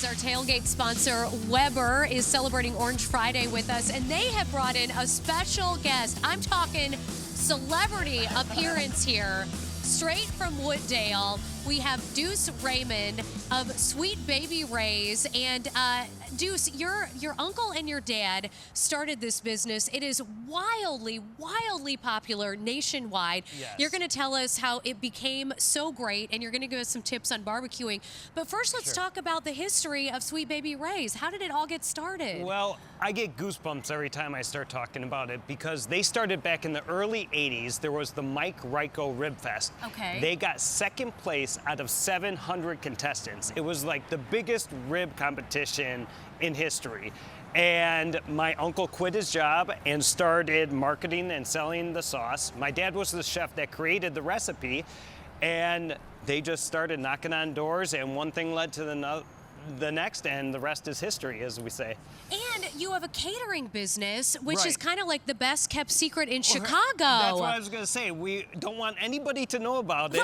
is our tailgate sponsor. Weber is celebrating Orange Friday with us, and they have brought in a special guest. I'm talking celebrity appearance here. Straight from Wooddale, we have Duce Raymond of Sweet Baby Ray's. And Duce, your uncle and your dad started this business. It is wildly popular nationwide. Yes. You're going to tell us how it became so great, and you're going to give us some tips on barbecuing. But first, let's talk about the history of Sweet Baby Ray's. How did it all get started? Well, I get goosebumps every time I start talking about it because they started back in the early 80s. There was the Mike Ryko Rib Fest. Okay. They got second place out of 700 contestants. It was like the biggest rib competition in history. And my uncle quit his job and started marketing and selling the sauce. My dad was the chef that created the recipe, and they just started knocking on doors, and one thing led to the next, and the rest is history, as we say. And you have a catering business, which is Right. kind of like the best kept secret in Chicago. That's what I was going to say. We don't want anybody to know about it.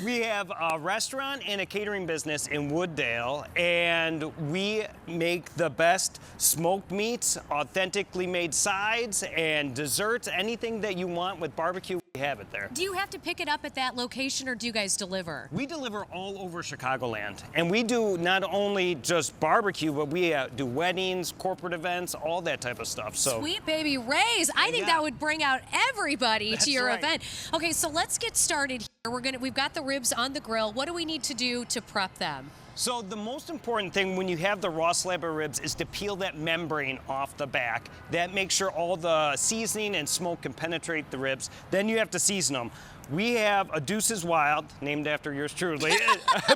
we have a restaurant and a catering business in Wooddale, and we make the best smoked meats, authentically made sides, and desserts. Anything that you want with barbecue, we have it there. Do you have to pick it up at that location, or do you guys deliver? We deliver all over Chicagoland, and we do not only just barbecue, but we do weddings, corporate events, all that type of stuff. So Sweet Baby Ray's. I think that would bring out everybody That's to your right. event. Okay, so let's get started here. We've got the ribs on the grill. What do we need to do to prep them? So the most important thing when you have the raw slab of ribs is to peel that membrane off the back. That makes sure all the seasoning and smoke can penetrate the ribs. Then you have to season them. We have a Duce's Wild, named after yours truly,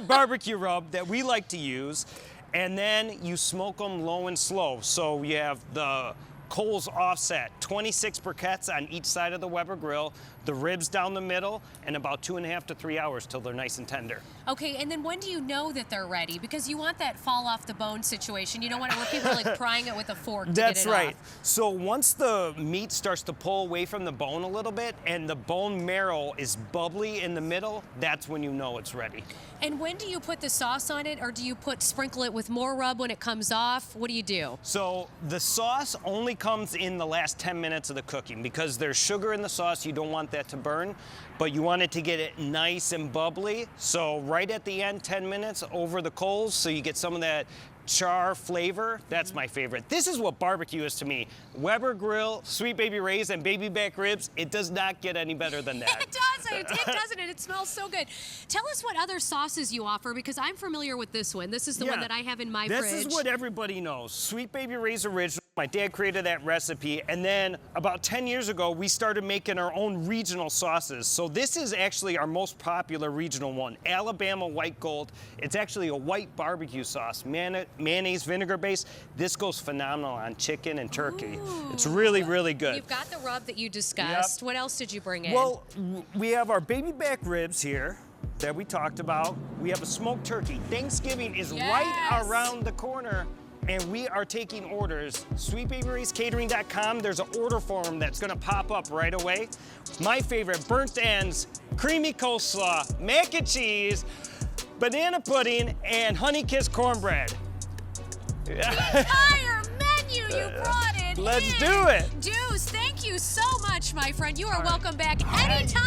barbecue rub that we like to use. And then you smoke them low and slow. So you have the coals offset, 26 briquettes on each side of the Weber grill, the ribs down the middle, and about 2.5 to 3 hours till they're nice and tender. Okay, and then when do you know that they're ready? Because you want that fall off the bone situation. You don't want it where people are like prying it with a fork to That's get it right. off. So once the meat starts to pull away from the bone a little bit and the bone marrow is bubbly in the middle, that's when you know it's ready. And when do you put the sauce on it, or do you sprinkle it with more rub when it comes off? What do you do? So the sauce only comes in the last 10 minutes of the cooking because there's sugar in the sauce. You don't want that to burn, but you want it to get it nice and bubbly. So right at the end, 10 minutes over the coals, so you get some of that char flavor. That's my favorite. This is what barbecue is to me. Weber Grill, Sweet Baby Ray's, and baby back ribs. It does not get any better than that. It doesn't. It doesn't, and it smells so good. Tell us what other sauces you offer, because I'm familiar with this one. This is the one that I have in my fridge. This is what everybody knows. Sweet Baby Ray's original. My dad created that recipe, and then about 10 years ago, we started making our own regional sauces. So this is actually our most popular regional one, Alabama White Gold. It's actually a white barbecue sauce, mayonnaise, vinegar base. This goes phenomenal on chicken and turkey. Ooh. It's really, really good. You've got the rub that you discussed. Yep. What else did you bring in? Well, we have our baby back ribs here that we talked about. We have a smoked turkey. Thanksgiving is right around the corner, and we are taking orders. SweetBabyRaysCatering.com. There's an order form that's gonna pop up right away. My favorite, burnt ends, creamy coleslaw, mac and cheese, banana pudding, and honey-kissed cornbread. The entire menu you brought in. Let's do it. Duce, thank you so much, my friend. You are welcome back anytime.